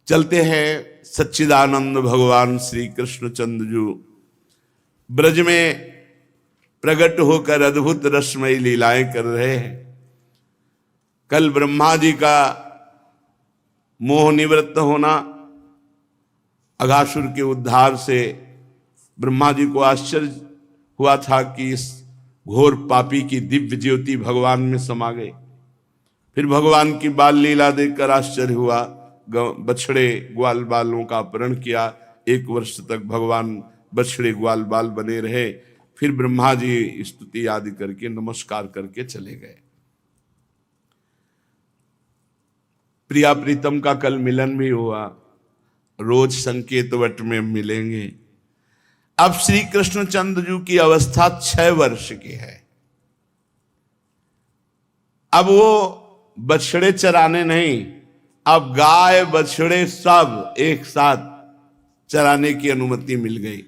चलते हैं सच्चिदानंद भगवान श्री कृष्णचंद्र जी ब्रज में प्रकट होकर अद्भुत रसमयी लीलाएं कर रहे हैं। कल ब्रह्मा जी का मोह निवृत्त होना, अघासुर के उद्धार से ब्रह्मा जी को आश्चर्य हुआ था कि इस घोर पापी की दिव्य ज्योति भगवान में समा गई। फिर भगवान की बाल लीला देखकर आश्चर्य हुआ। बछड़े ग्वाल बालों का अपहरण किया। 1 वर्ष तक भगवान बछड़े ग्वाल बाल बने रहे। फिर ब्रह्मा जी स्तुति आदि करके नमस्कार करके चले गए। प्रिया प्रीतम का कल मिलन भी हुआ। रोज संकेत वट में मिलेंगे। अब श्री कृष्णचंद्र जी की अवस्था 6 वर्ष की है। अब वो बछड़े चराने नहीं, अब गाय बछड़े सब एक साथ चराने की अनुमति मिल गई।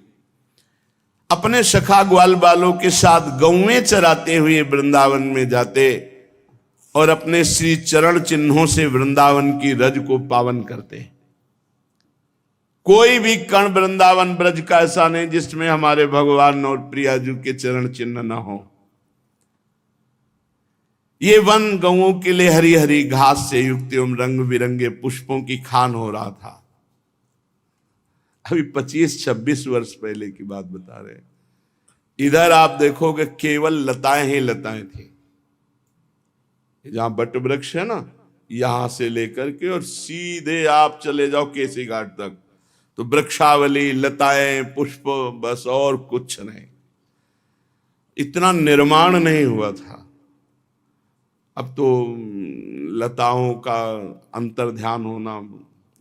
अपने सखा ग्वाल बालों के साथ गौएं चराते हुए वृंदावन में जाते और अपने श्री चरण चिन्हों से वृंदावन की रज को पावन करते। कोई भी कण वृंदावन ब्रज का ऐसा नहीं जिसमें हमारे भगवान और प्रिया जी के चरण चिन्ह न हो। ये वन गौओं के लिए हरी हरी घास से युक्त एवं रंग बिरंगे पुष्पों की खान हो रहा था। अभी 25-26 वर्ष पहले की बात बता रहे हैं। इधर आप देखोगे केवल लताएं ही लताएं थी। जहां बट वृक्ष है ना, यहां से लेकर के और सीधे आप चले जाओ केसी घाट तक, तो वृक्षावली, लताएं, पुष्प, बस और कुछ नहीं। इतना निर्माण नहीं हुआ था। अब तो लताओं का अंतर ध्यान होना,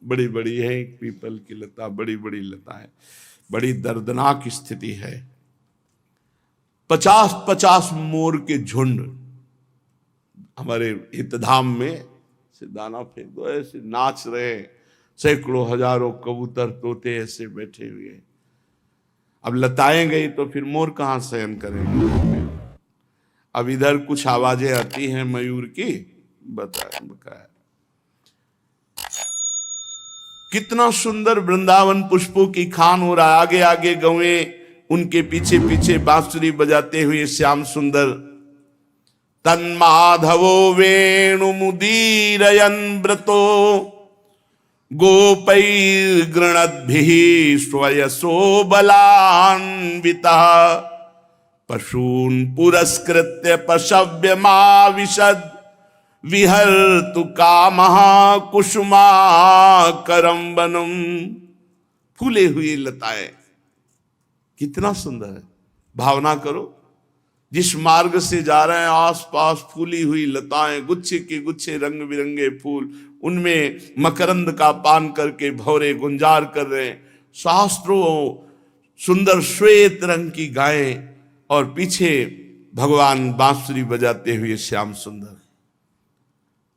बड़ी बड़ी है पीपल की लता, बड़ी बड़ी लता है। बड़ी दर्दनाक स्थिति है। 50-50 मोर के झुंड हमारे हितधाम में से दाना फेंक दो, ऐसे नाच रहे। सैकड़ों हजारों कबूतर तोते ऐसे बैठे हुए। अब लताएं गई तो फिर मोर कहां शयन करेंगे। अब इधर कुछ आवाजें आती हैं मयूर की, बकाया। कितना सुंदर वृंदावन पुष्पों की खान हो रहा है। आगे आगे गौएं, उनके पीछे पीछे बांसुरी बजाते हुए श्याम सुंदर। तन्माधवो वेणु मुदीरयन् व्रतो गोपैर्गृणद्भिः स्वयसो बलान्वितः पशून् पुरस्कृत्य पशव्यमाविशद् विहर्तु कामः कुसुमाकरं वनम्। फूले हुई लताएं, कितना सुंदर है। भावना करो, जिस मार्ग से जा रहे हैं आसपास फूली हुई लताएं, गुच्छे के गुच्छे रंग बिरंगे फूल, उनमें मकरंद का पान करके भौरे गुंजार कर रहे हैं। शास्त्रों सुंदर श्वेत रंग की गायें और पीछे भगवान बांसुरी बजाते हुए श्याम सुंदर।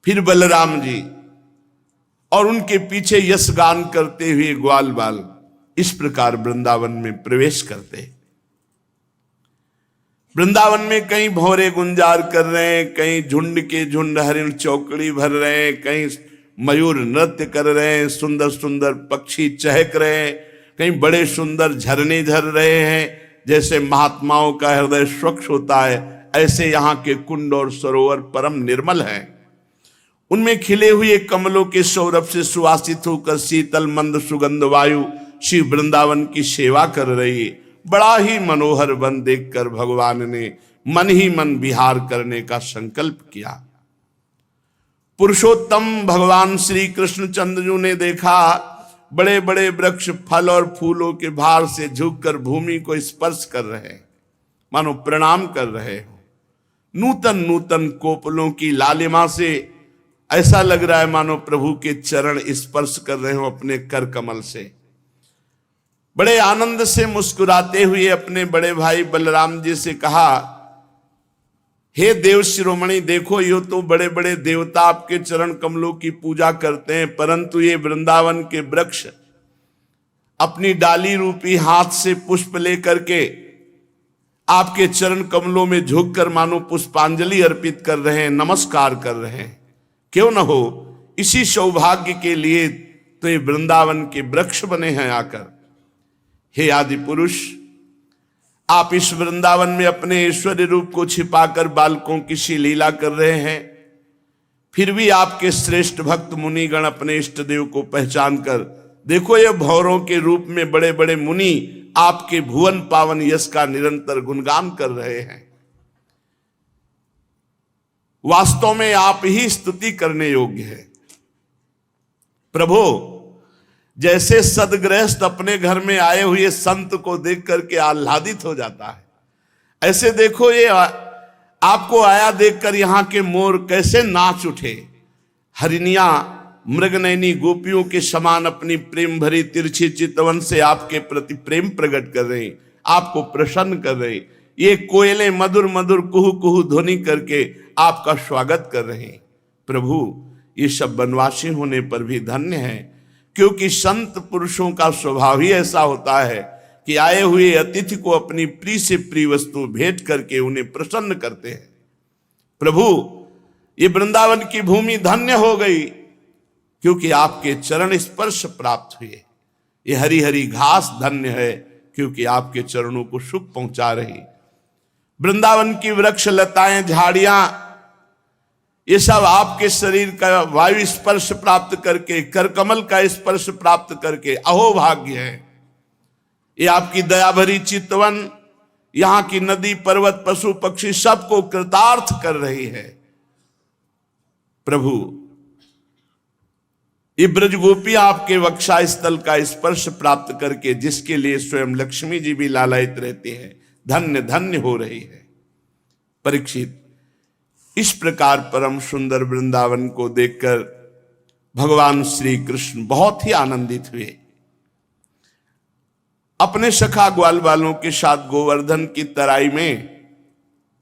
फिर बलराम जी और उनके पीछे यश गान करते हुए ग्वाल बाल। इस प्रकार वृंदावन में प्रवेश करते। वृंदावन में कहीं भौरे गुंजार कर रहे हैं, कहीं झुंड के झुंड हरिण चौकड़ी भर रहे हैं, कहीं मयूर नृत्य कर रहे हैं, सुंदर सुंदर पक्षी चहक रहे हैं, कहीं बड़े सुंदर झरने झर रहे हैं। जैसे महात्माओं का हृदय स्वच्छ होता है, ऐसे यहाँ के कुंड और सरोवर परम निर्मल हैं। उनमें खिले हुए कमलों के सौरभ से सुवासित होकर शीतल मंद सुगंध वायु श्री वृंदावन की सेवा कर रही है। बड़ा ही मनोहर वन देखकर भगवान ने मन ही मन विहार करने का संकल्प किया। पुरुषोत्तम भगवान श्री कृष्णचंद्र जी ने देखा बड़े बड़े वृक्ष फल और फूलों के भार से झुककर भूमि को स्पर्श कर रहे हैं, मानो प्रणाम कर रहे हो। नूतन नूतन कोपलों की लालिमा से ऐसा लग रहा है मानो प्रभु के चरण स्पर्श कर रहे हो अपने कर कमल से। बड़े आनंद से मुस्कुराते हुए अपने बड़े भाई बलराम जी से कहा, हे देव शिरोमणि, देखो ये तो बड़े बड़े देवता आपके चरण कमलों की पूजा करते हैं, परंतु ये वृंदावन के वृक्ष अपनी डाली रूपी हाथ से पुष्प लेकर के आपके चरण कमलों में झुककर मानो पुष्पांजलि अर्पित कर रहे हैं, नमस्कार कर रहे हैं। क्यों न हो, इसी सौभाग्य के लिए तो ये वृंदावन के वृक्ष बने हैं आकर। हे आदि पुरुष, आप इस वृंदावन में अपने ऐश्वर्य रूप को छिपाकर बालकों की सी लीला कर रहे हैं, फिर भी आपके श्रेष्ठ भक्त मुनिगण अपने इष्ट देव को पहचान कर, देखो ये भौरों के रूप में बड़े बड़े मुनि आपके भुवन पावन यश का निरंतर गुणगान कर रहे हैं। वास्तव में आप ही स्तुति करने योग्य है। प्रभु, जैसे सदगृहस्थ अपने घर में आए हुए संत को देख करके आह्लादित हो जाता है, ऐसे देखो ये आपको आया देखकर यहां के मोर कैसे नाच उठे। हरिणियां मृगनयनी गोपियों के समान अपनी प्रेम भरी तिरछी चितवन से आपके प्रति प्रेम प्रकट कर रहे, आपको प्रसन्न कर रहे। ये कोयले मधुर मधुर कुहू कुहू ध्वनि करके आपका स्वागत कर रहे हैं। प्रभु, ये सब वनवासी होने पर भी धन्य है, क्योंकि संत पुरुषों का स्वभाव ही ऐसा होता है कि आए हुए अतिथि को अपनी प्रिय से प्रिय वस्तु भेंट करके उन्हें प्रसन्न करते हैं। प्रभु, ये वृंदावन की भूमि धन्य हो गई, क्योंकि आपके चरण स्पर्श प्राप्त हुए। ये हरी हरी घास धन्य है, क्योंकि आपके चरणों को सुख पहुंचा रही। वृंदावन की वृक्ष लताएं झाड़ियां, ये सब आपके शरीर का वायु स्पर्श प्राप्त करके, करकमल का स्पर्श प्राप्त करके अहो भाग्य है। ये आपकी दया भरी चितवन, यहां की नदी पर्वत पशु पक्षी सबको कृतार्थ कर रही है। प्रभु, ये ब्रजगोपी आपके वक्षा स्थल का स्पर्श प्राप्त करके, जिसके लिए स्वयं लक्ष्मी जी भी लालायित रहते हैं, धन्य धन्य हो रही है। परीक्षित, इस प्रकार परम सुंदर वृंदावन को देखकर भगवान श्री कृष्ण बहुत ही आनंदित हुए। अपने सखा ग्वाल बालों के साथ गोवर्धन की तराई में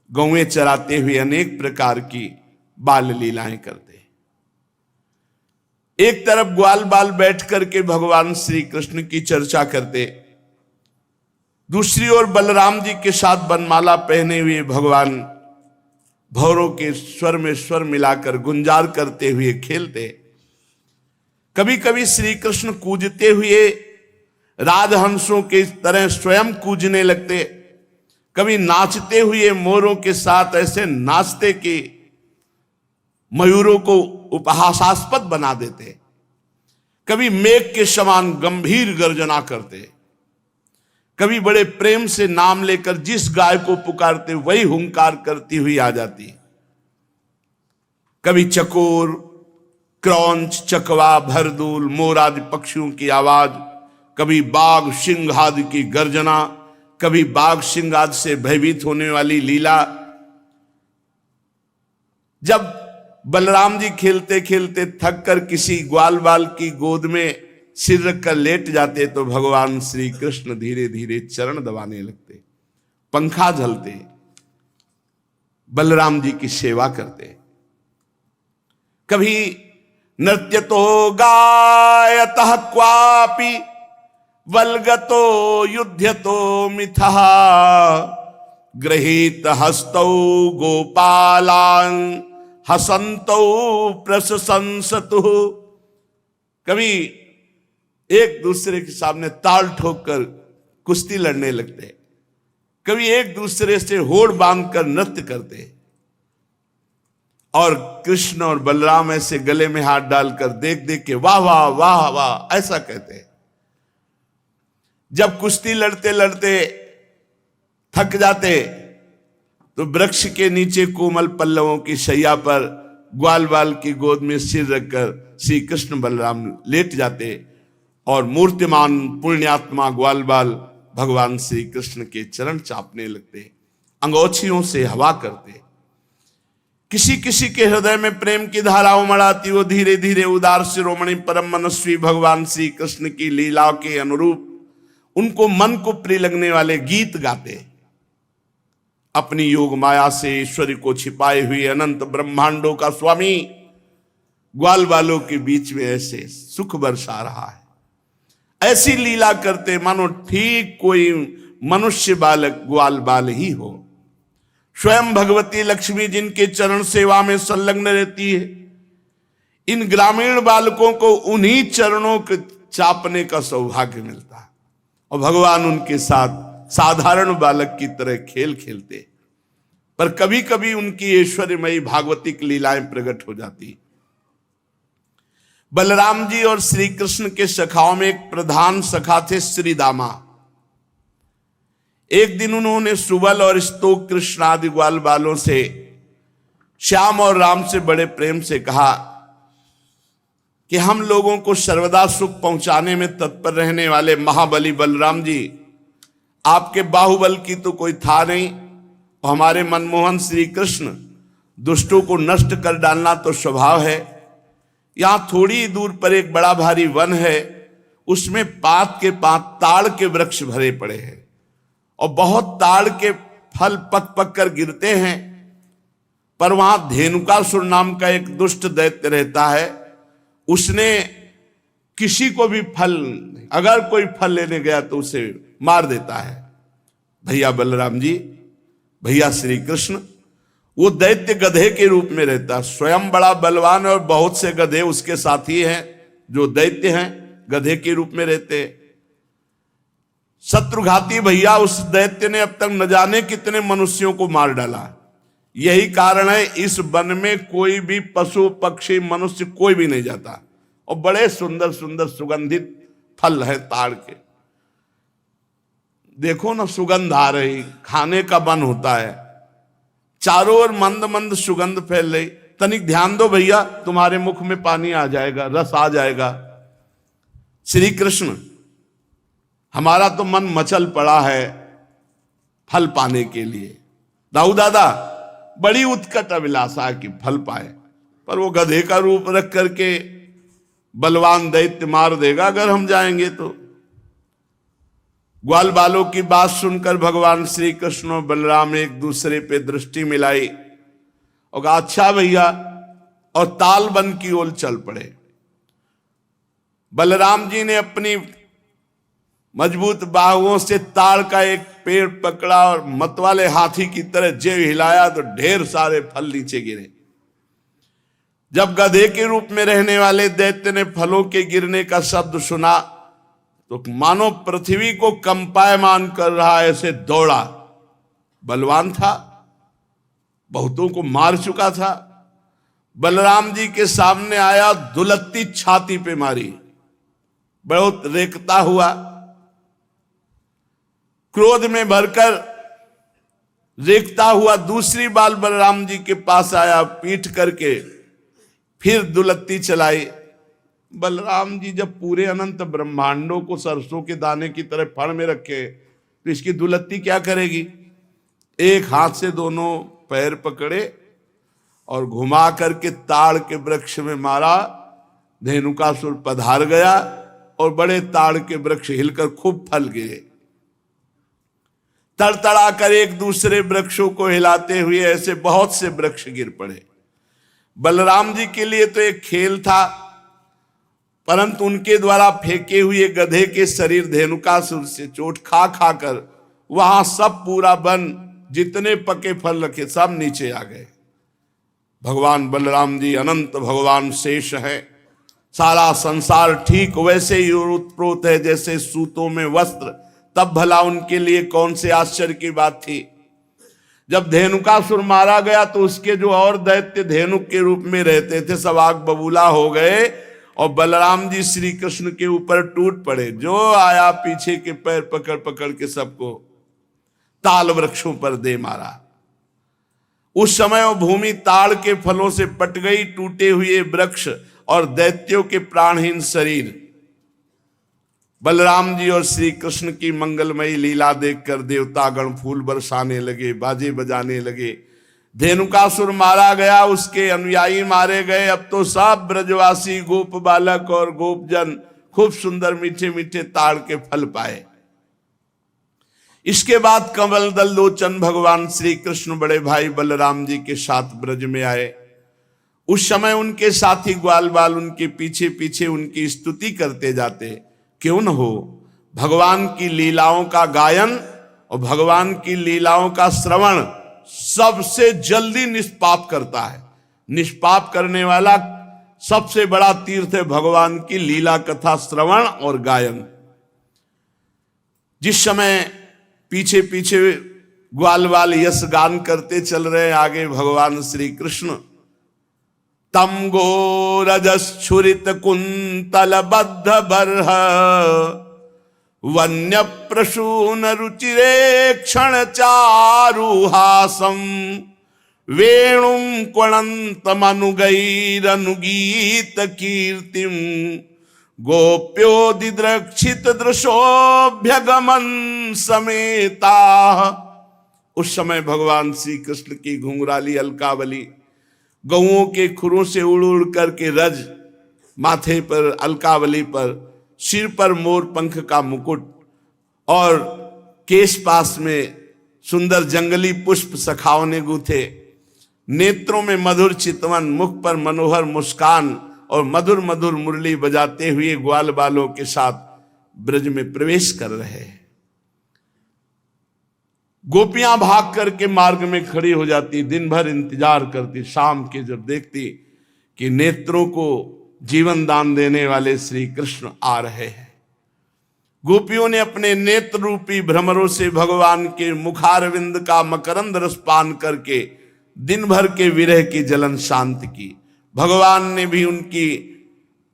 गौएं चराते हुए अनेक प्रकार की बाल लीलाएं करते। एक तरफ ग्वाल बाल बैठ करके भगवान श्री कृष्ण की चर्चा करते, दूसरी ओर बलराम जी के साथ बनमाला पहने हुए भगवान भौरों के स्वर में स्वर मिलाकर गुंजार करते हुए खेलते। कभी कभी श्री कृष्ण कूजते हुए राजहंसों के तरह स्वयं कूजने लगते, कभी नाचते हुए मोरों के साथ ऐसे नाचते कि मयूरों को उपहासास्पद बना देते, कभी मेघ के समान गंभीर गर्जना करते, कभी बड़े प्रेम से नाम लेकर जिस गाय को पुकारते वही हुंकार करती हुई आ जाती। कभी चकोर, क्रौंच, चकवा, भरदूल, मोर आदि पक्षियों की आवाज, कभी बाघ सिंह आदि की गर्जना, कभी बाघ सिंह आदि से भयभीत होने वाली लीला। जब बलराम जी खेलते खेलते थक कर किसी ग्वाल बाल की गोद में सिर रख कर लेट जाते, तो भगवान श्री कृष्ण धीरे धीरे चरण दबाने लगते, पंखा झलते, बलराम जी की सेवा करते। कभी नृत्यतो गायतः क्वापि वल्गतो युध्यतो मिथः गृहीत हस्तौ गोपालान् हसंतौ प्रशंसतु। कभी एक दूसरे के सामने ताल ठोक कर कुश्ती लड़ने लगते, कभी एक दूसरे से होड़ बांधकर नृत्य करते, और कृष्ण और बलराम ऐसे गले में हाथ डालकर देख देख के वाह वाह वाह वाह ऐसा कहते। जब कुश्ती लड़ते लड़ते थक जाते, तो वृक्ष के नीचे कोमल पल्लवों की शैया पर ग्वाल बाल की गोद में सिर रखकर श्री कृष्ण बलराम लेट जाते, और मूर्तिमान पुण्यात्मा ग्वाल बाल भगवान श्री कृष्ण के चरण चापने लगते, अंगोछियों से हवा करते। किसी किसी के हृदय में प्रेम की धारा उमड़ाती, वो धीरे धीरे उदार शिरोमणि परम मनस्वी भगवान श्री कृष्ण की लीला के अनुरूप उनको मन को प्रिय लगने वाले गीत गाते। अपनी योग माया से ईश्वर को छिपाए हुए अनंत ब्रह्मांडों का स्वामी ग्वाल बालों के बीच में ऐसे सुख बरसा रहा है। ऐसी लीला करते मानो ठीक कोई मनुष्य बालक ग्वाल बाल ही हो। स्वयं भगवती लक्ष्मी जिनके चरण सेवा में संलग्न रहती है, इन ग्रामीण बालकों को उन्हीं चरणों के चापने का सौभाग्य मिलता है और भगवान उनके साथ साधारण बालक की तरह खेल खेलते, पर कभी कभी उनकी ऐश्वर्यमयी भागवतिक लीलाएं प्रकट हो जाती। बलराम जी और श्री कृष्ण के सखाओं में एक प्रधान सखा थे श्री दामा। एक दिन उन्होंने सुबल और स्तोक कृष्ण आदि ग्वाल बालों से श्याम और राम से बड़े प्रेम से कहा कि हम लोगों को सर्वदा सुख पहुंचाने में तत्पर रहने वाले महाबली बलराम जी, आपके बाहुबल की तो कोई था नहीं, और हमारे मनमोहन श्री कृष्ण दुष्टों को नष्ट कर डालना तो स्वभाव है। यहां थोड़ी दूर पर एक बड़ा भारी वन है, उसमें पात के पात ताड़ के वृक्ष भरे पड़े हैं और बहुत ताड़ के फल पक पक कर गिरते हैं, पर वहां धेनुकासुर नाम का एक दुष्ट दैत्य रहता है। उसने किसी को भी फल, अगर कोई फल लेने गया तो उसे मार देता है। भैया बलराम जी, भैया श्री कृष्ण, वो दैत्य गधे के रूप में रहता, स्वयं बड़ा बलवान और बहुत से गधे उसके साथी हैं जो दैत्य हैं, गधे के रूप में रहते। शत्रुघाती भैया उस दैत्य ने अब तक न जाने कितने मनुष्यों को मार डाला। यही कारण है इस वन में कोई भी पशु पक्षी मनुष्य कोई भी नहीं जाता, और बड़े सुंदर सुंदर सुगंधित फल है ताड़ के। देखो ना, सुगंध आ रही, खाने का मन होता है, चारों ओर मंद मंद सुगंध फैल रही। तनिक ध्यान दो भैया, तुम्हारे मुख में पानी आ जाएगा, रस आ जाएगा। श्री कृष्ण, हमारा तो मन मचल पड़ा है फल पाने के लिए। दाऊ दादा, बड़ी उत्कट अभिलाषा की फल पाए, पर वो गधे का रूप रख करके बलवान दैत्य मार देगा अगर हम जाएंगे तो। ग्वाल बालों की बात सुनकर भगवान श्री कृष्ण और बलराम एक दूसरे पे दृष्टि मिलाई और कहा, अच्छा भैया, और ताल वन की ओर चल पड़े। बलराम जी ने अपनी मजबूत बाहुओं से ताड़ का एक पेड़ पकड़ा और मतवाले हाथी की तरह जेब हिलाया तो ढेर सारे फल नीचे गिरे। जब गधे के रूप में रहने वाले दैत्य ने फलों के गिरने का शब्द सुना तो मानो पृथ्वी को कंपायमान कर रहा ऐसे दौड़ा। बलवान था, बहुतों को मार चुका था। बलराम जी के सामने आया, दुलत्ती छाती पे मारी, बहुत रेखता हुआ। क्रोध में भरकर रेखता हुआ दूसरी बार बलराम जी के पास आया, पीठ करके फिर दुलत्ती चलाई। बलराम जी जब पूरे अनंत ब्रह्मांडों को सरसों के दाने की तरह फड़ में रखे तो इसकी दुलत्ती क्या करेगी। एक हाथ से दोनों पैर पकड़े और घुमा करके ताड़ के वृक्ष में मारा। धेनुकासुर पधार गया और बड़े ताड़ के वृक्ष हिलकर खूब फल गिरे। तड़तड़ा कर एक दूसरे वृक्षों को हिलाते हुए ऐसे बहुत से वृक्ष गिर पड़े। बलराम जी के लिए तो एक खेल था, परंतु उनके द्वारा फेंके हुए गधे के शरीर धेनुकासुर से चोट खा खा कर वहां सब पूरा वन, जितने पके फल रखे सब नीचे आ गए। भगवान बलराम जी अनंत भगवान शेष है। सारा संसार ठीक वैसे ही उत्प्रोत है जैसे सूतों में वस्त्र, तब भला उनके लिए कौन से आश्चर्य की बात थी। जब धेनुकासुर मारा गया तो उसके जो और दैत्य धेनुक के रूप में रहते थे सब आग बबूला हो गए और बलराम जी श्री कृष्ण के ऊपर टूट पड़े। जो आया पीछे के पैर पकड़ पकड़ के सबको ताल वृक्षों पर दे मारा। उस समय वो भूमि ताड़ के फलों से पट गई, टूटे हुए वृक्ष और दैत्यों के प्राणहीन शरीर। बलराम जी और श्री कृष्ण की मंगलमयी लीला देखकर देवतागण फूल बरसाने लगे, बाजे बजाने लगे। धेनुकासुर मारा गया, उसके अनुयायी मारे गए। अब तो सब ब्रजवासी गोप बालक और गोपजन खूब सुंदर मीठे मीठे ताड़ के फल पाए। इसके बाद कमल दल लोचन भगवान श्री कृष्ण बड़े भाई बलराम जी के साथ ब्रज में आए। उस समय उनके साथी ग्वाल बाल उनके पीछे पीछे उनकी स्तुति करते जाते। क्यों न हो, भगवान की लीलाओं का गायन और भगवान की लीलाओं का श्रवण सबसे जल्दी निष्पाप करता है। निष्पाप करने वाला सबसे बड़ा तीर्थ है भगवान की लीला कथा श्रवण और गायन। जिस समय पीछे पीछे ग्वाल वाल यश गान करते चल रहे हैं, आगे भगवान श्री कृष्ण तम गोरजस्फुरित कुंतल बद्ध बर्ह वन्य प्रसून रुचिरे क्षण चारुहासम वेणुं क्वणन्तमनुगैरनुगीत कीर्तिम गोप्योदिद्रक्षित दृशोभ्यगमन समेता। उस समय भगवान श्री कृष्ण की घुंघराली अलकावली गौओं के खुरों से उड़ उड़ करके रज, माथे पर अलकावली पर, सिर पर मोर पंख का मुकुट और केश पास में सुंदर जंगली पुष्प सखाओं ने गूथे, नेत्रों में मधुर चितवन, मुख पर मनोहर मुस्कान और मधुर मधुर मुरली बजाते हुए ग्वाल बालों के साथ ब्रज में प्रवेश कर रहे हैं। गोपियां भाग करके मार्ग में खड़ी हो जाती, दिन भर इंतजार करती, शाम के जब देखती कि नेत्रों को जीवन दान देने वाले श्री कृष्ण आ रहे हैं। गोपियों ने अपने नेत्र रूपी भ्रमरों से भगवान के मुखारविंद का मकरंद रस पान करके दिन भर के विरह की जलन शांत की। भगवान ने भी उनकी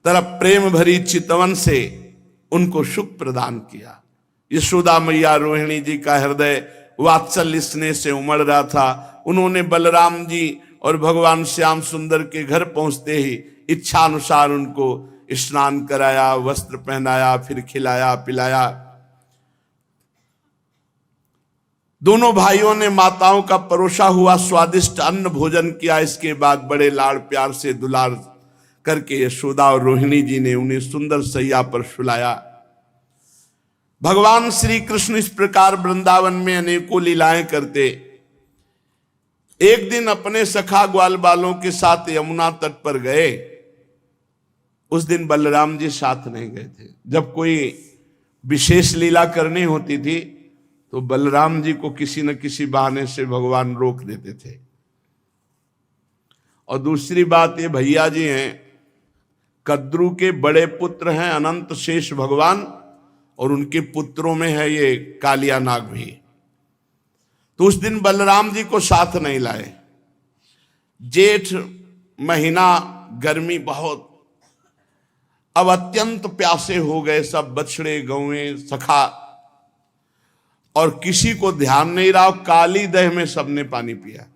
तरफ प्रेम भरी चितवन से उनको सुख प्रदान किया। यशोदा मैया रोहिणी जी का हृदय वात्सल्य स्नेह से उमड़ रहा था। उन्होंने बलराम जी और भगवान श्याम सुंदर के घर पहुंचते ही इच्छा अनुसार उनको स्नान कराया, वस्त्र पहनाया, फिर खिलाया पिलाया। दोनों भाइयों ने माताओं का परोसा हुआ स्वादिष्ट अन्न भोजन किया। इसके बाद बड़े लाड़ प्यार से दुलार करके यशोदा और रोहिणी जी ने उन्हें सुंदर सैया पर सुलाया। भगवान श्री कृष्ण इस प्रकार वृंदावन में अनेकों लीलाएं करते। एक दिन अपने सखा ग्वाल बालों के साथ यमुना तट पर गए। उस दिन बलराम जी साथ नहीं गए थे। जब कोई विशेष लीला करनी होती थी तो बलराम जी को किसी न किसी बहाने से भगवान रोक देते थे। और दूसरी बात, ये भैया जी हैं, कद्रू के बड़े पुत्र हैं अनंत शेष भगवान, और उनके पुत्रों में है ये कालिया नाग भी। तो उस दिन बलराम जी को साथ नहीं लाए। जेठ महीना, गर्मी बहुत, अब अत्यंत प्यासे हो गए सब बछड़े गौएं सखा, और किसी को ध्यान नहीं रहा। काली दह में सबने पानी पिया,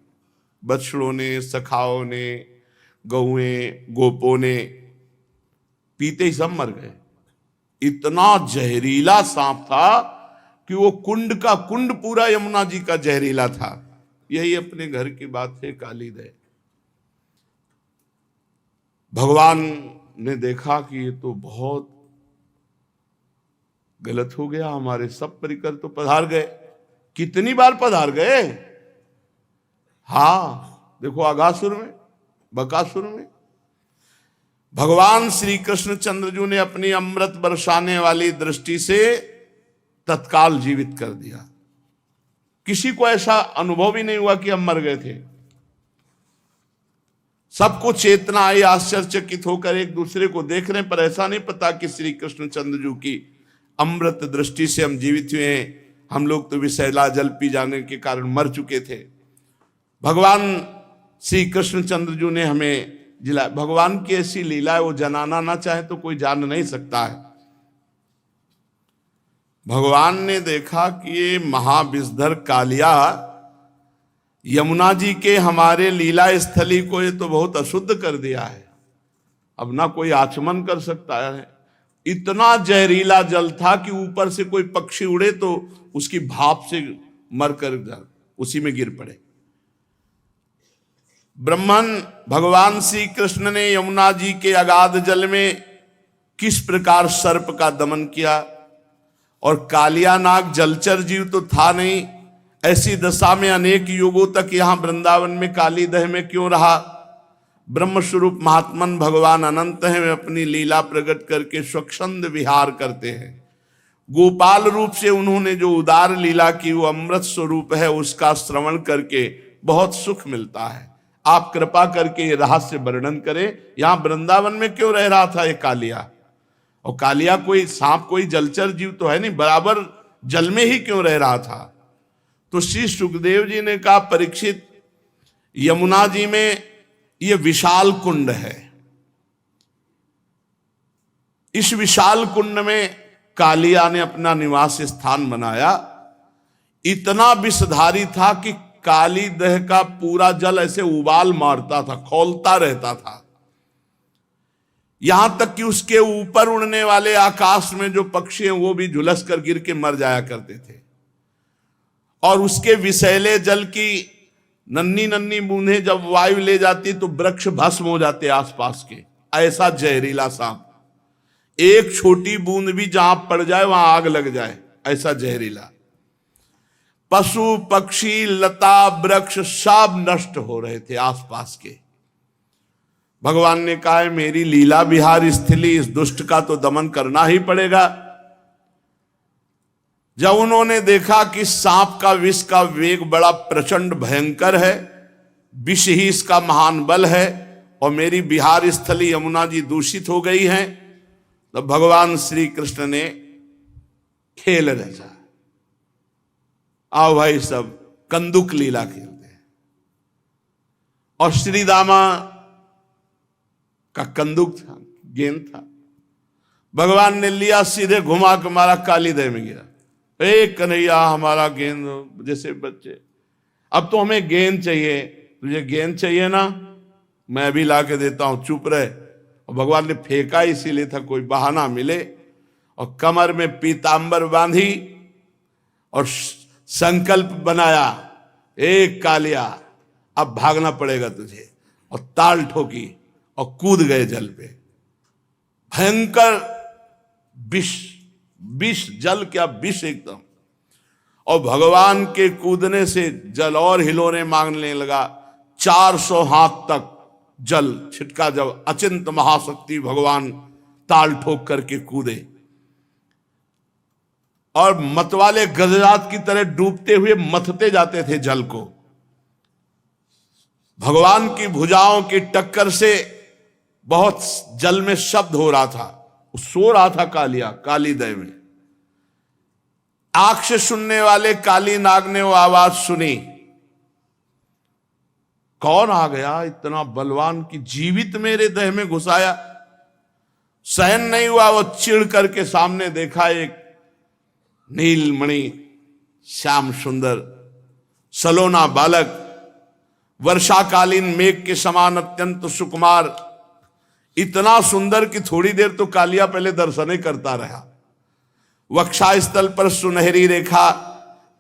बछड़ों ने, सखाओं ने, गौएं गोपों ने, पीते ही सब मर गए। इतना जहरीला सांप था कि वो कुंड का कुंड पूरा यमुना जी का जहरीला था। यही अपने घर की बात है, काली दह। भगवान ने देखा कि ये तो बहुत गलत हो गया, हमारे सब परिकर तो पधार गए। कितनी बार पधार गए। हाँ, देखो अगासुर में, बकासुर में भगवान श्री कृष्ण चंद्रजू ने अपनी अमृत बरसाने वाली दृष्टि से तत्काल जीवित कर दिया। किसी को ऐसा अनुभव ही नहीं हुआ कि हम मर गए थे। सबको चेतना आई, आश्चर्यचकित होकर एक दूसरे को देख रहे हैं, पर ऐसा नहीं पता कि श्री कृष्ण चंद्रजू की अमृत दृष्टि से हम जीवित हुए हैं। हम लोग तो विषैला जल पी जाने के कारण मर चुके थे। भगवान श्री कृष्ण चंद्रजू ने हमें जिला। भगवान की ऐसी लीला है, वो जनाना ना चाहे तो कोई जान नहीं सकता है। भगवान ने देखा कि ये महाविषधर कालिया यमुना जी के हमारे लीला स्थली को ये तो बहुत अशुद्ध कर दिया है, अब ना कोई आचमन कर सकता है। इतना जहरीला जल था कि ऊपर से कोई पक्षी उड़े तो उसकी भाप से मरकर उसी में गिर पड़े। ब्रह्मन भगवान श्री कृष्ण ने यमुना जी के अगाध जल में किस प्रकार सर्प का दमन किया, और कालिया नाग जलचर जीव तो था नहीं, ऐसी दशा में अनेक युगों तक यहां वृंदावन में काली दह में क्यों रहा। ब्रह्म स्वरूप महात्मन भगवान अनंत हैं, वे अपनी लीला प्रकट करके स्वच्छंद विहार करते हैं। गोपाल रूप से उन्होंने जो उदार लीला की वो अमृत स्वरूप है, उसका श्रवण करके बहुत सुख मिलता है। आप कृपा करके ये रहस्य वर्णन करें, यहां वृंदावन में क्यों रह रहा था ये कालिया? और कालिया कोई सांप, कोई जलचर जीव तो है नहीं, बराबर जल में ही क्यों रह रहा था? तो श्री सुखदेव जी ने कहा, परीक्षित, यमुना जी में ये विशाल कुंड है। इस विशाल कुंड में कालिया ने अपना निवास स्थान बनाया। इतना विषधारी था कि काली दह का पूरा जल ऐसे उबाल मारता था, खौलता रहता था। यहां तक कि उसके ऊपर उड़ने वाले आकाश में जो पक्षी हैं वो भी झुलस कर गिर के मर जाया करते थे। और उसके विषैले जल की नन्ही नन्ही बूंदें जब वायु ले जाती तो वृक्ष भस्म हो जाते आसपास के। ऐसा जहरीला सांप, एक छोटी बूंद भी जहां पड़ जाए वहां आग लग जाए, ऐसा जहरीला। पशु पक्षी लता वृक्ष सब नष्ट हो रहे थे आसपास के। भगवान ने कहा, मेरी लीला विहार स्थली, इस दुष्ट का तो दमन करना ही पड़ेगा। जब उन्होंने देखा कि सांप का विष का वेग बड़ा प्रचंड भयंकर है, विष ही इसका महान बल है, और मेरी विहार स्थली यमुना जी दूषित हो गई है, तो भगवान श्री कृष्ण ने खेल रचा। आओ भाई सब कंदुक लीला खेलते हैं। और श्री दामा का कंदुक था, गेंद था, भगवान ने लिया, सीधे घुमा के मारा, काली दह में गिरा। एक कन्हैया हमारा गेंद, जैसे बच्चे, अब तो हमें गेंद चाहिए, तुझे गेंद चाहिए ना, मैं अभी ला के देता हूं, चुप रहे। और भगवान ने फेंका इसीलिए था कोई बहाना मिले, और कमर में पीतांबर बांधी और संकल्प बनाया, एक कालिया अब भागना पड़ेगा तुझे, और ताल ठोकी और कूद गए जल पे। भयंकर विष, विष जल क्या विष एकदम। और भगवान के कूदने से जल और हिलोने मांगने लगा। 400 हाथ तक जल छिटका, जब अचिंत महाशक्ति भगवान ताल ठोक करके कूदे, और मतवाले गजरात की तरह डूबते हुए मथते जाते थे जल को। भगवान की भुजाओं की टक्कर से बहुत जल में शब्द हो रहा था, सो रहा था कालिया काली दह में। आंख से सुनने वाले काली नाग ने वो आवाज सुनी, कौन आ गया इतना बलवान की जीवित मेरे दह में घुसाया। सहन नहीं हुआ, वो चिढ़ करके सामने देखा, एक नीलमणि श्याम सुंदर सलोना बालक, वर्षाकालीन मेघ के समान अत्यंत सुकुमार, इतना सुंदर कि थोड़ी देर तो कालिया पहले दर्शने करता रहा। वक्षास्थल पर सुनहरी रेखा,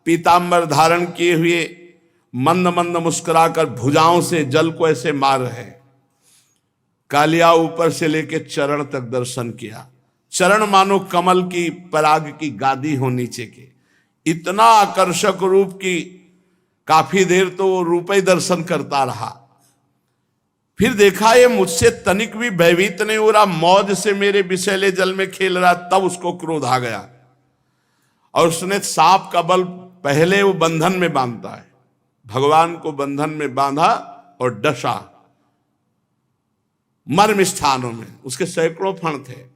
पीतांबर धारण किए हुए, मंद मंद मुस्कुराकर भुजाओं से जल को ऐसे मार रहे। कालिया ऊपर से लेके चरण तक दर्शन किया। चरण मानो कमल की पराग की गादी हो नीचे के, इतना आकर्षक रूप की काफी देर तो वो रूप ही दर्शन करता रहा। फिर देखा ये मुझसे तनिक भी भयभीत नहीं हो रहा, मौज से मेरे विषैले जल में खेल रहा। तब उसको क्रोध आ गया और उसने सांप का बल पहले वो बंधन में बांधता है, भगवान को बंधन में बांधा और डसा मर्म स्थानों में। उसके सैकड़ों फण थे।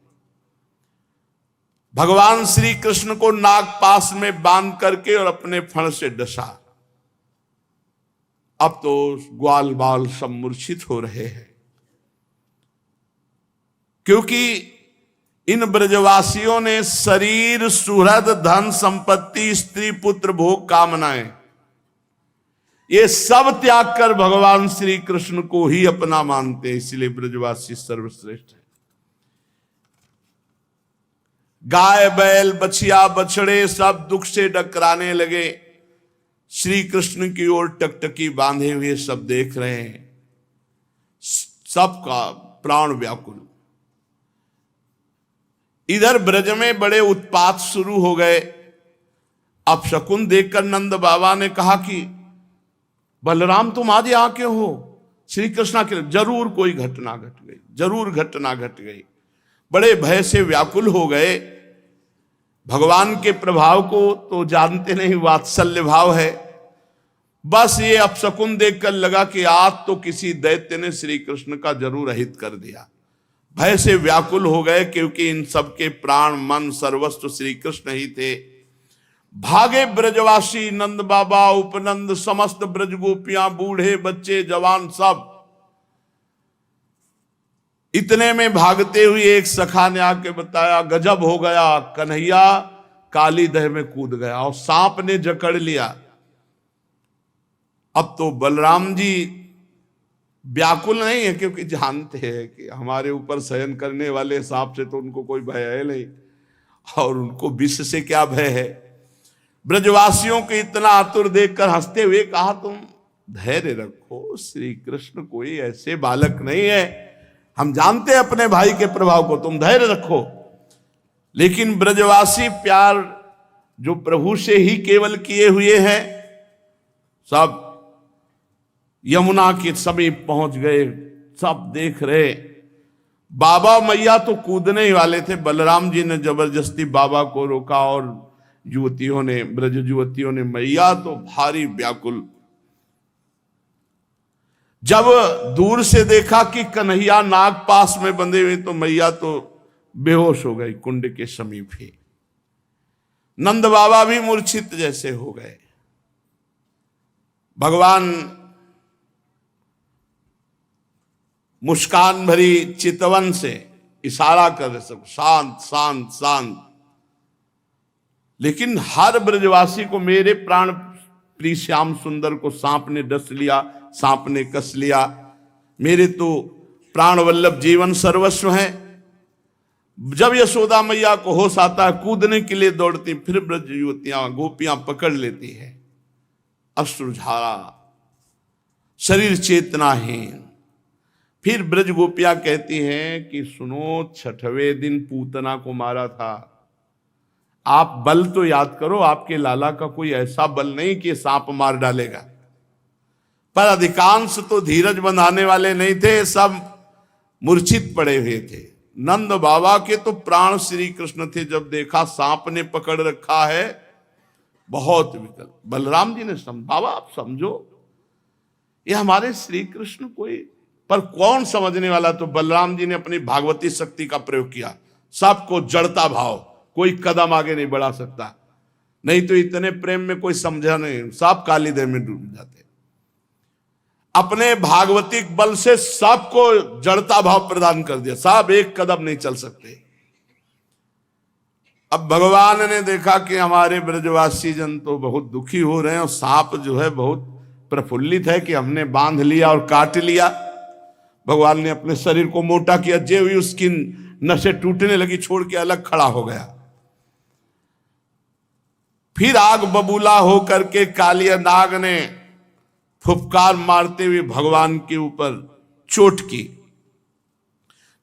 भगवान श्री कृष्ण को नागपाश में बांध करके और अपने फण से डसा। अब तो ग्वाल बाल सब मूर्छित हो रहे हैं, क्योंकि इन ब्रजवासियों ने शरीर, सुहृद, धन संपत्ति, स्त्री पुत्र, भोग, कामनाएं, ये सब त्याग कर भगवान श्री कृष्ण को ही अपना मानते हैं। इसलिए ब्रजवासी सर्वश्रेष्ठ है। गाय बैल बछिया बछड़े सब दुख से डकराने लगे। श्री कृष्ण की ओर टकटकी बांधे हुए सब देख रहे हैं, सबका प्राण व्याकुल। इधर ब्रज में बड़े उत्पात शुरू हो गए। अब शकुन देखकर नंद बाबा ने कहा कि बलराम तुम आज यहाँ क्यों हो? श्री कृष्ण के जरूर कोई घटना घट गई, जरूर घटना घट गई। बड़े भय से व्याकुल हो गए। भगवान के प्रभाव को तो जानते नहीं, वात्सल्य भाव है। बस ये अपशकुन देखकर लगा कि आज तो किसी दैत्य ने श्री कृष्ण का जरूर अहित कर दिया। भय से व्याकुल हो गए, क्योंकि इन सबके प्राण मन सर्वस्व श्री कृष्ण ही थे। भागे ब्रजवासी, नंद बाबा, उपनंद, समस्त ब्रज गोपियां, बूढ़े बच्चे जवान सब। इतने में भागते हुए एक सखा ने आके बताया, गजब हो गया, कन्हैया काली दह में कूद गया और सांप ने जकड़ लिया। अब तो बलराम जी व्याकुल नहीं है, क्योंकि जानते हैं कि हमारे ऊपर शयन करने वाले सांप से तो उनको कोई भय है नहीं, और उनको विष से क्या भय है। ब्रजवासियों को इतना आतुर देखकर हंसते हुए कहा, तुम धैर्य रखो, श्री कृष्ण कोई ऐसे बालक नहीं है, हम जानते हैं अपने भाई के प्रभाव को, तुम धैर्य रखो। लेकिन ब्रजवासी प्यार जो प्रभु से ही केवल किए हुए हैं, सब यमुना के समीप पहुंच गए, सब देख रहे। बाबा मैया तो कूदने ही वाले थे, बलराम जी ने जबरदस्ती बाबा को रोका, और युवतियों ने, ब्रज युवतियों ने, मैया तो भारी व्याकुल। जब दूर से देखा कि कन्हैया नाग पास में बंधे हुए, तो मैया तो बेहोश हो गई कुंड के समीप ही। नंद बाबा भी मूर्छित जैसे हो गए। भगवान मुस्कान भरी चितवन से इशारा कर रहे, सब शांत शांत शांत। लेकिन हर ब्रजवासी को, मेरे प्राण प्रिय श्याम सुंदर को सांप ने डस लिया, सांप ने कस लिया, मेरे तो प्राण वल्लभ जीवन सर्वस्व है। जब यशोदा मैया को होश आता है, कूदने के लिए दौड़ती, फिर ब्रज युवतियां गोपियां पकड़ लेती है, अश्रुधारा, शरीर चेतनाहीन। फिर ब्रज गोपियां कहती हैं कि सुनो, छठवें दिन पूतना को मारा था, आप बल तो याद करो, आपके लाला का कोई ऐसा बल नहीं कि सांप मार डालेगा। पर अधिकांश तो धीरज बंधाने वाले नहीं थे, सब मूर्छित पड़े हुए थे। नंद बाबा के तो प्राण श्री कृष्ण थे, जब देखा सांप ने पकड़ रखा है, बहुत विकल। बलराम जी ने बाबा आप समझो, ये हमारे श्री कृष्ण कोई, पर कौन समझने वाला। तो बलराम जी ने अपनी भागवती शक्ति का प्रयोग किया, सबको जड़ता भाव, कोई कदम आगे नहीं बढ़ा सकता, नहीं तो इतने प्रेम में कोई समझा नहीं, सब काली देह में डूब जाते। अपने भागवतिक बल से सबको जड़ता भाव प्रदान कर दिया, सब एक कदम नहीं चल सकते। अब भगवान ने देखा कि हमारे ब्रजवासी जन तो बहुत दुखी हो रहे हैं, और सांप जो है बहुत प्रफुल्लित है कि हमने बांध लिया और काट लिया। भगवान ने अपने शरीर को मोटा किया, जे हुई उसकी नसें टूटने लगी, छोड़ के अलग खड़ा हो गया। फिर आग बबूला होकर के कालिया नाग ने फुफकार मारते हुए भगवान के ऊपर चोट की,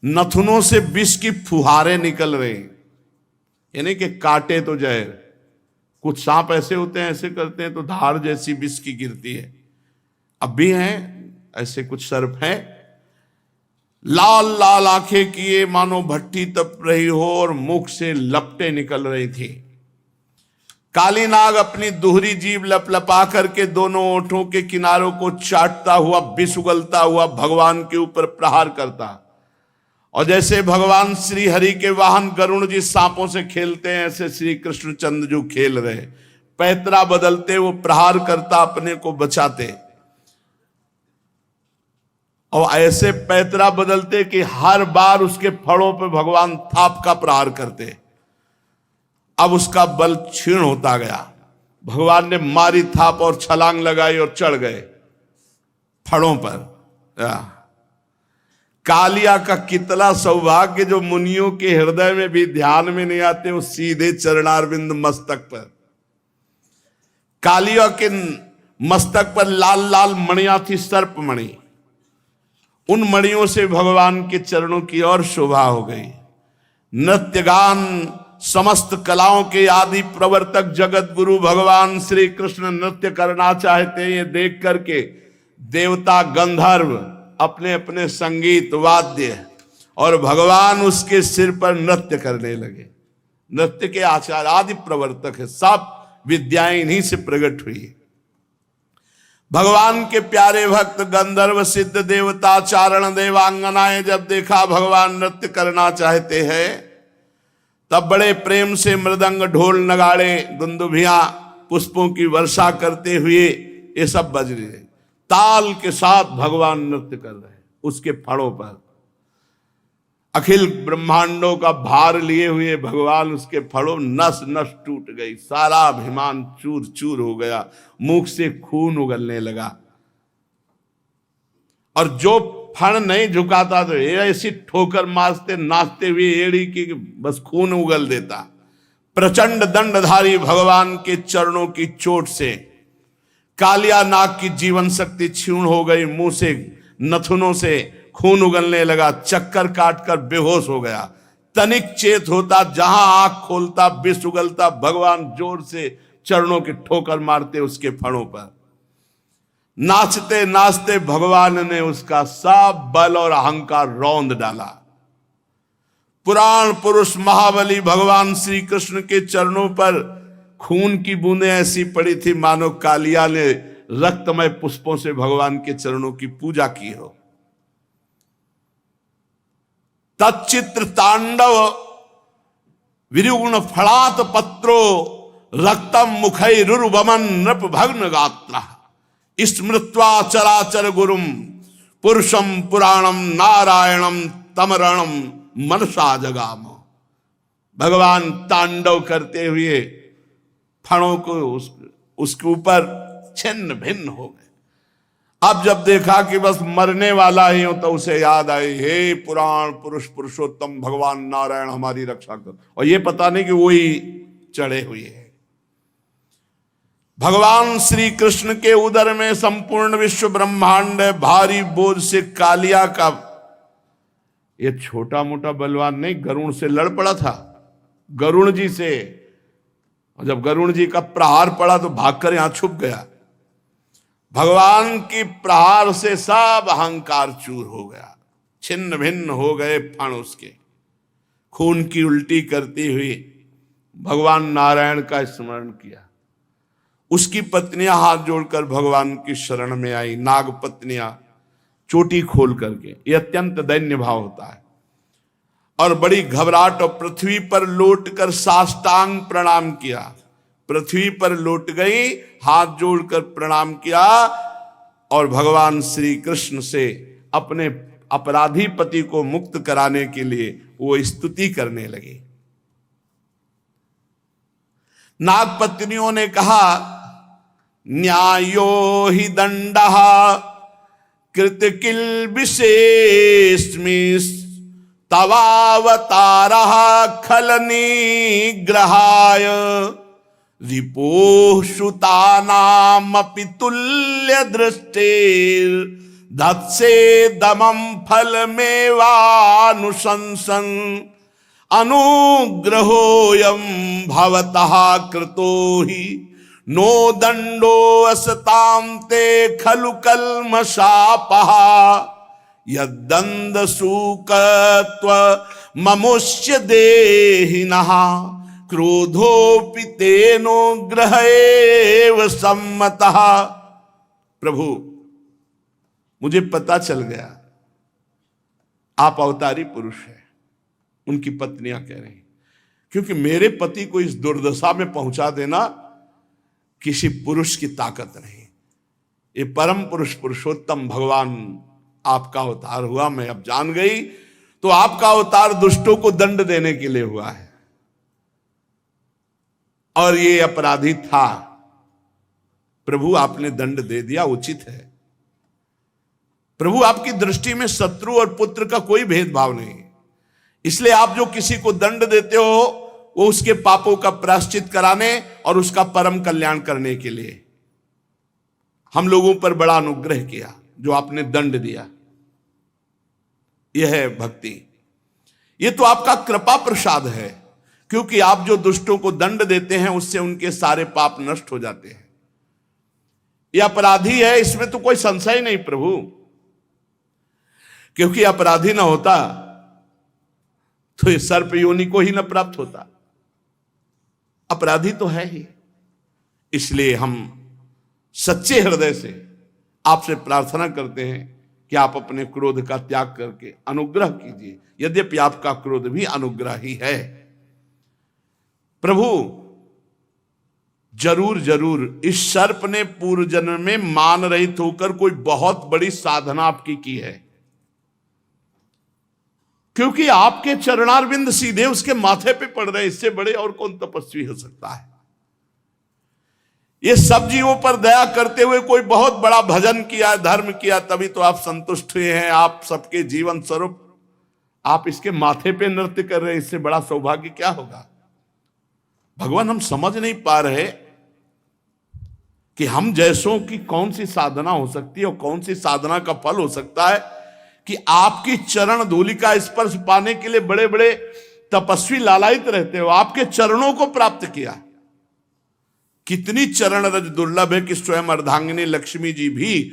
नथुनों से विष की फुहारें निकल रही, यानी कि काटे तो जहर। कुछ सांप ऐसे होते हैं, ऐसे करते हैं तो धार जैसी विष की गिरती है। अब भी हैं ऐसे कुछ सर्प हैं, लाल लाल आंखें किए मानो भट्टी तप रही हो, और मुख से लपटें निकल रही थी। काली नाग अपनी दोहरी जीभ लपलपा करके दोनों ओंठों के किनारों को चाटता हुआ, विष उगलता हुआ भगवान के ऊपर प्रहार करता। और जैसे भगवान श्री हरि के वाहन गरुण जी सांपों से खेलते हैं, ऐसे श्री कृष्णचंद्र जो खेल रहे, पैतरा बदलते वो प्रहार करता, अपने को बचाते। और ऐसे पैतरा बदलते कि हर बार उसके फड़ों पे भगवान थाप का प्रहार करते। अब उसका बल क्षीण होता गया। भगवान ने मारी थाप और छलांग लगाई और चढ़ गए फड़ों पर। कालिया का कितना सौभाग्य, जो मुनियों के हृदय में भी ध्यान में नहीं आते, वो सीधे चरणारविंद मस्तक पर। कालिया के मस्तक पर लाल लाल मणियां थी, सर्प मणि। उन मणियों से भगवान के चरणों की और शोभा हो गई। नृत्य गान समस्त कलाओं के आदि प्रवर्तक जगत गुरु भगवान श्री कृष्ण नृत्य करना चाहते हैं। ये देख करके देवता गंधर्व अपने अपने संगीत वाद्य, और भगवान उसके सिर पर नृत्य करने लगे। नृत्य के आचार्य आदि प्रवर्तक है, सब विद्याएं इन्हीं से प्रकट हुई। भगवान के प्यारे भक्त गंधर्व सिद्ध देवता चारण देवांगनाएं जब देखा भगवान नृत्य करना चाहते हैं, तब बड़े प्रेम से मृदंग ढोल नगाड़े दुंदुभियां पुष्पों की वर्षा करते हुए ये सब बज रहे, ताल के साथ भगवान नृत्य कर रहे हैं। उसके फड़ों पर अखिल ब्रह्मांडों का भार लिए हुए भगवान, उसके फड़ों नस नस टूट गई, सारा अभिमान चूर चूर हो गया, मुख से खून उगलने लगा। और जो फण नहीं झुकाता तो ऐसी ठोकर मारते नाचते हुए एड़ी की बस खून उगल देता। प्रचंड दंडधारी भगवान के चरणों की चोट से कालिया नाग की जीवन शक्ति क्षीण हो गई, मुंह से नथुनों से खून उगलने लगा, चक्कर काटकर बेहोश हो गया। तनिक चेत होता, जहां आंख खोलता विष उगलता, भगवान जोर से चरणों की ठोकर मारते उसके फणों पर। नाचते नाचते भगवान ने उसका सब बल और अहंकार रौंद डाला। पुराण पुरुष महाबली भगवान श्री कृष्ण के चरणों पर खून की बूंदें ऐसी पड़ी थी मानो कालिया ने रक्तमय पुष्पों से भगवान के चरणों की पूजा की हो। तच्चित्र तांडव विरुगुण फलात पत्रो रक्तम मुखैरुर्वमन नृप भग्न गात्र स्मृत्वा चराचर गुरुम पुरुषम पुराणम नारायणम तमरणम मनसा जगाम। भगवान तांडव करते हुए फणों को उसके ऊपर छिन्न भिन्न हो गए। अब जब देखा कि बस मरने वाला ही हो, तो उसे याद आई, हे पुराण पुरुष पुरुषोत्तम भगवान नारायण हमारी रक्षा कर। और ये पता नहीं कि वही चढ़े हुए हैं। भगवान श्री कृष्ण के उदर में संपूर्ण विश्व ब्रह्मांड भारी बोझ से कालिया का ये छोटा मोटा बलवान नहीं, गरुण से लड़ पड़ा था, गरुण जी से। और जब गरुण जी का प्रहार पड़ा तो भागकर यहां छुप गया। भगवान की प्रहार से सब अहंकार चूर हो गया, छिन्न भिन्न हो गए फण उसके। खून की उल्टी करती हुई भगवान नारायण का स्मरण किया। उसकी पत्नियां हाथ जोड़कर भगवान की शरण में आई, नाग पत्नियां चोटी खोल करके। यह अत्यंत दैन्य भाव होता है। और बड़ी घबराहट, और पृथ्वी पर लौटकर साष्टांग प्रणाम किया। पृथ्वी पर लौट गई, हाथ जोड़कर प्रणाम किया और भगवान श्री कृष्ण से अपने अपराधी पति को मुक्त कराने के लिए वो स्तुति करने लगी। नाग पत्नियों ने कहा, न्यायो हि दंडः कृत किल विशेषमिस् तवावतारः खल निग्रहाय रिपोः श्रुतानामपि तुल्य दृष्टिर् धत्से दमं फलमेवानुशंसन अनुग्रहोऽयं भवतः कृतो हि नो दंडो असतां ते खलु कल्मषापः यद्दंड सूकत्व ममुष्य देहिनः क्रोधोपि तेनो ग्रहेव सम्मतः। प्रभु, मुझे पता चल गया आप अवतारी पुरुष हैं। उनकी पत्नियां कह रही, क्योंकि मेरे पति को इस दुर्दशा में पहुंचा देना किसी पुरुष की ताकत नहीं। ये परम पुरुष पुरुषोत्तम भगवान आपका अवतार हुआ। मैं अब जान गई, तो आपका अवतार दुष्टों को दंड देने के लिए हुआ है। और ये अपराधी था, प्रभु आपने दंड दे दिया, उचित है। प्रभु आपकी दृष्टि में शत्रु और पुत्र का कोई भेदभाव नहीं, इसलिए आप जो किसी को दंड देते हो वो उसके पापों का प्रायश्चित कराने और उसका परम कल्याण करने के लिए। हम लोगों पर बड़ा अनुग्रह किया जो आपने दंड दिया। यह है भक्ति। यह तो आपका कृपा प्रसाद है, क्योंकि आप जो दुष्टों को दंड देते हैं उससे उनके सारे पाप नष्ट हो जाते हैं। यह अपराधी है, इसमें तो कोई संशय नहीं प्रभु, क्योंकि अपराधी ना होता तो इस सर्प योनि को ही न प्राप्त होता। अपराधी तो है ही, इसलिए हम सच्चे हृदय से आपसे प्रार्थना करते हैं कि आप अपने क्रोध का त्याग करके अनुग्रह कीजिए, यद्यपि आपका क्रोध भी अनुग्रह ही है। प्रभु जरूर जरूर इस सर्प ने पूर्व जन्म में मान रहित होकर कोई बहुत बड़ी साधना आपकी की है, क्योंकि आपके चरणारविंद सीधे उसके माथे पे पड़ रहे, इससे बड़े और कौन तपस्वी हो सकता है। ये सब जीवों पर दया करते हुए कोई बहुत बड़ा भजन किया, धर्म किया, तभी तो आप संतुष्ट हुए हैं। आप सबके जीवन स्वरूप आप इसके माथे पे नृत्य कर रहे हैं, इससे बड़ा सौभाग्य क्या होगा। भगवान हम समझ नहीं पा रहे कि हम जैसों की कौन सी साधना हो सकती है और कौन सी साधना का फल हो सकता है कि आपकी चरण धूलि का स्पर्श पाने के लिए बड़े बड़े तपस्वी लालायित रहते हो, आपके चरणों को प्राप्त किया। कितनी चरण रज दुर्लभ है कि स्वयं अर्धांगिनी लक्ष्मी जी भी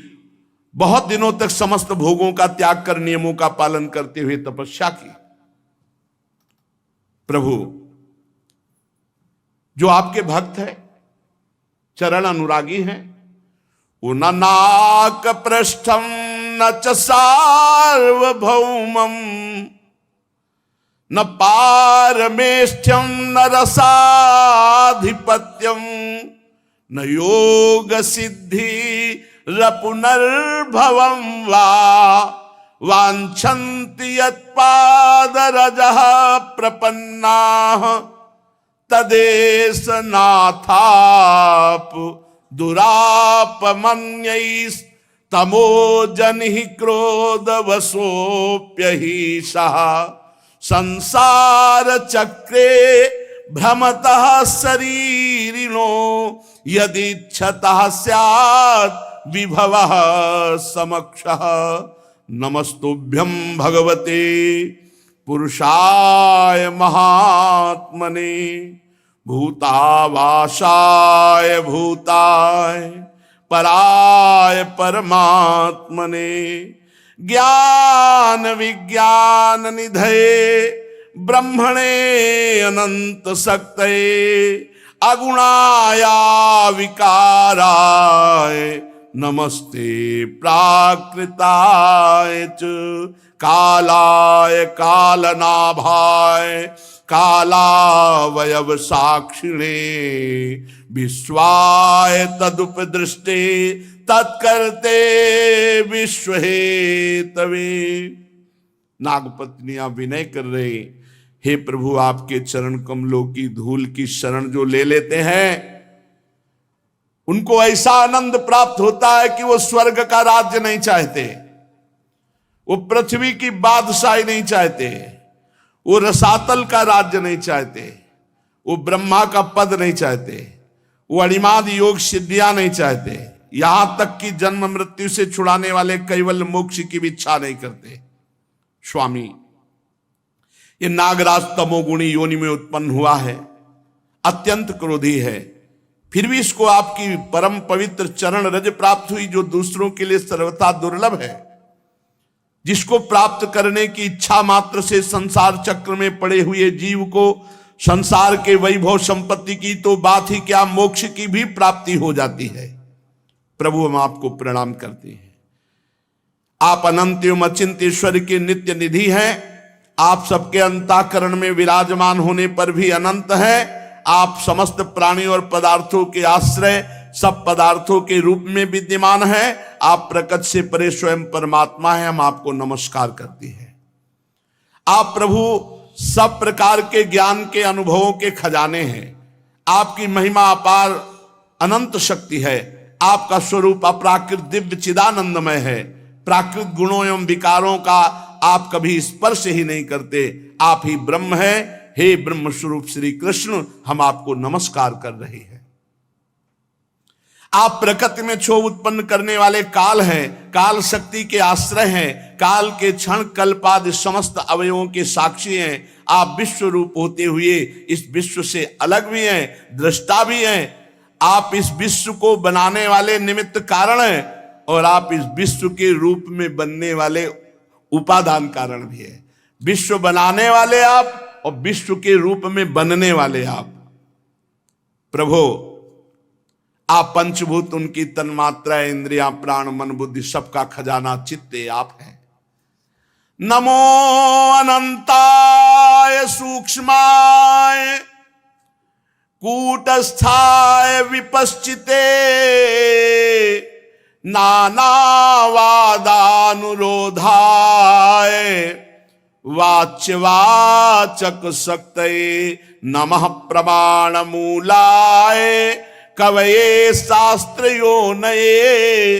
बहुत दिनों तक समस्त भोगों का त्याग कर नियमों का पालन करते हुए तपस्या की। प्रभु जो आपके भक्त है, चरण अनुरागी हैं, वो न नाक पृष्ठम न च सार्वभौमम न पारमेष्ठ्यम न रसाधिपत्यम न योग सिद्धि रपुनर्भवम वा वांछन्ति यत्पादरजः प्रपन्नाः तदेश नाथाप दुरापमन्यैस्तमोजनिः क्रोधवशोऽप्यहीशः संसार चक्रे भ्रमतः शरीरिणो यदिच्छतः स्यात् विभवः समक्षः। नमस्तुभ्यं भगवते पुरुषाय महात्मने भूतावासाय भूताय पराय परमात्मने ज्ञान विज्ञान निधये ब्रह्मणे अनंत शक्तये अगुणाया विकाराय नमस्ते प्राकृताय च कालाय कालनाभाय कालावयव साक्षिणे विश्वाय तदुपदृष्टे तत्कर्ते विश्वहेतवे। नागपत्नियां विनय कर रहे, हे प्रभु आपके चरण कमलों की धूल की शरण जो ले लेते हैं उनको ऐसा आनंद प्राप्त होता है कि वो स्वर्ग का राज्य नहीं चाहते, वो पृथ्वी की बादशाही नहीं चाहते, वो रसातल का राज्य नहीं चाहते, वो ब्रह्मा का पद नहीं चाहते, वो अणिमाद योग सिद्धियां नहीं चाहते, यहां तक कि जन्म मृत्यु से छुड़ाने वाले कैवल्य मोक्ष की भी इच्छा नहीं करते। स्वामी ये नागराज तमोगुणी योनि में उत्पन्न हुआ है, अत्यंत क्रोधी है, फिर भी इसको आपकी परम पवित्र चरण रज प्राप्त हुई जो दूसरों के लिए सर्वथा दुर्लभ है, जिसको प्राप्त करने की इच्छा मात्र से संसार चक्र में पड़े हुए जीव को संसार के वैभव संपत्ति की तो बात ही क्या मोक्ष की भी प्राप्ति हो जाती है। प्रभु हम आपको प्रणाम करते हैं। आप अनंत एवं अचिंत ईश्वर के नित्य निधि हैं। आप सबके अंतःकरण में विराजमान होने पर भी अनंत हैं। आप समस्त प्राणियों और पदार्थों के आश्रय, सब पदार्थों के रूप में विद्यमान हैं। आप प्रकट से परे स्वयं परमात्मा हैं। हम आपको नमस्कार करते हैं। आप प्रभु सब प्रकार के ज्ञान के अनुभवों के खजाने हैं। आपकी महिमा अपार अनंत शक्ति है। आपका स्वरूप अपराकृत दिव्य चिदानंदमय है। प्राकृत गुणों एवं विकारों का आप कभी स्पर्श ही नहीं करते। आप ही ब्रह्म हैं। हे ब्रह्म स्वरूप श्री कृष्ण, हम आपको नमस्कार कर रहे हैं। आप प्रकृति में क्षोभ उत्पन्न करने वाले काल हैं, काल शक्ति के आश्रय हैं, काल के क्षण कल्पादि समस्त अवयवों के साक्षी हैं। आप विश्व रूप होते हुए इस विश्व से अलग भी हैं, दृष्टा भी हैं। आप इस विश्व को बनाने वाले निमित्त कारण हैं और आप इस विश्व के रूप में बनने वाले उपादान कारण भी है। विश्व बनाने वाले आप और विश्व के रूप में बनने वाले आप। प्रभु आप पंचभूत उनकी तन्मात्रा, इंद्रियां, प्राण, मन, बुद्धि, सबका खजाना चित्ते आप हैं। नमो अनंताय सूक्ष्माय कूटस्थाय विपश्चिते नानावादानुरोधाय वाच्यवाचक शक्तये नमः प्रमाण मूलाय कवये शास्त्रयोनये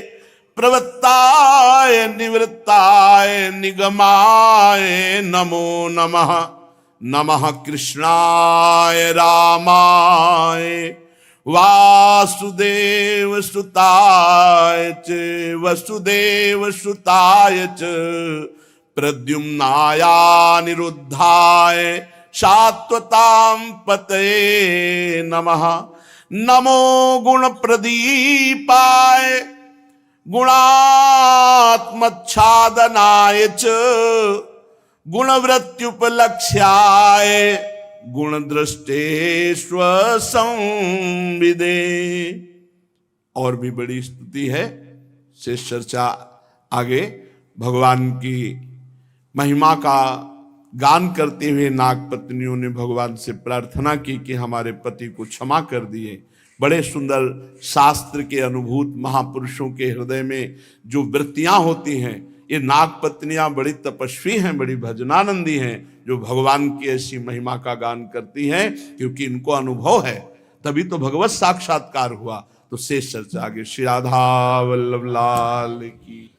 प्रवृत्ताय निवृत्ताय निगमाय नमो नमः। नमः कृष्णाय रामाय वासुदेव सुताय च वसुदेव सुताय च प्रद्युम्नायानिरुद्धाय शाश्वतां पतये नमः। नमो गुण प्रदीपाय गुणात्मच्छादनाय च गुणवृत्त्युपलक्ष्याय गुणदृष्टेष्व संविदे। और भी बड़ी स्तुति है, शेष चर्चा आगे। भगवान की महिमा का गान करते हुए नाग पत्नियों ने भगवान से प्रार्थना की कि हमारे पति को क्षमा कर दिए। बड़े सुंदर शास्त्र के अनुभूत महापुरुषों के हृदय में जो वृत्तियां होती हैं, ये नाग पत्नियां बड़ी तपस्वी हैं, बड़ी भजनानंदी हैं, जो भगवान की ऐसी महिमा का गान करती हैं, क्योंकि इनको अनुभव है, तभी तो भगवत साक्षात्कार हुआ। तो शेष चर्चा आगे। श्री राधा वल्लभ लाल की।